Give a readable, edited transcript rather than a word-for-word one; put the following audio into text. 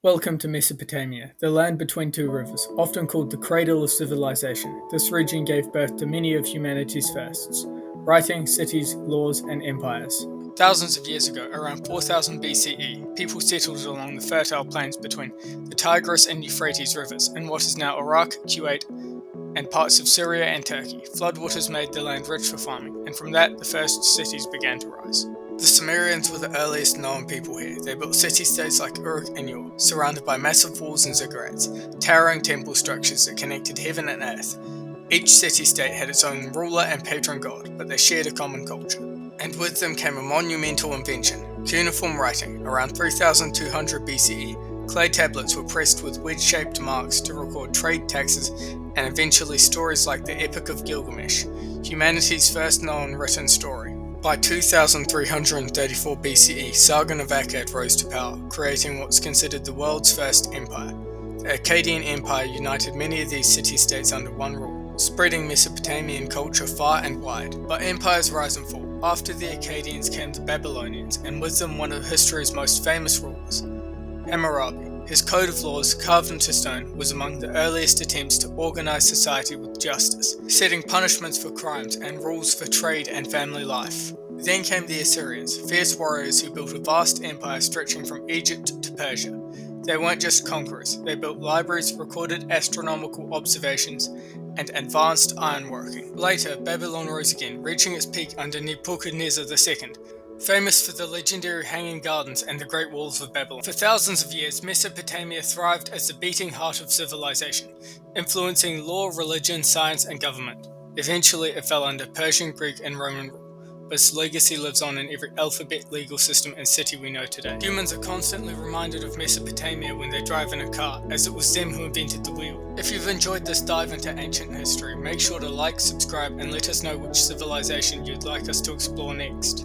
Welcome to Mesopotamia, the land between two rivers, often called the cradle of civilization. This region gave birth to many of humanity's firsts: writing, cities, laws, and empires. Thousands of years ago, around 4000 BCE, people settled along the fertile plains between the Tigris and Euphrates rivers in what is now Iraq, Kuwait, and parts of Syria and Turkey. Floodwaters made the land rich for farming, and from that, the first cities began to rise. The Sumerians were the earliest known people here. They built city-states like Uruk and Ur, surrounded by massive walls and ziggurats, towering temple structures that connected heaven and earth. Each city-state had its own ruler and patron god, but they shared a common culture. And with them came a monumental invention: cuneiform writing. Around 3200 BCE, clay tablets were pressed with wedge-shaped marks to record trade, taxes, and eventually stories like the Epic of Gilgamesh, humanity's first known written story. By 2334 BCE, Sargon of Akkad rose to power, creating what's considered the world's first empire. The Akkadian Empire united many of these city-states under one rule, spreading Mesopotamian culture far and wide. But empires rise and fall. After the Akkadians came the Babylonians, and with them one of history's most famous rulers, Hammurabi. His code of laws, carved into stone, was among the earliest attempts to organize society with justice, setting punishments for crimes and rules for trade and family life. Then came the Assyrians, fierce warriors who built a vast empire stretching from Egypt to Persia. They weren't just conquerors, they built libraries, recorded astronomical observations, and advanced ironworking. Later, Babylon rose again, reaching its peak under Nebuchadnezzar II, famous for the legendary Hanging Gardens and the Great Walls of Babylon. For thousands of years, Mesopotamia thrived as the beating heart of civilization, influencing law, religion, science, and government. Eventually, it fell under Persian, Greek, and Roman rule, but its legacy lives on in every alphabet, legal system, and city we know today. Humans are constantly reminded of Mesopotamia when they drive in a car, as it was them who invented the wheel. If you've enjoyed this dive into ancient history, make sure to like, subscribe, and let us know which civilization you'd like us to explore next.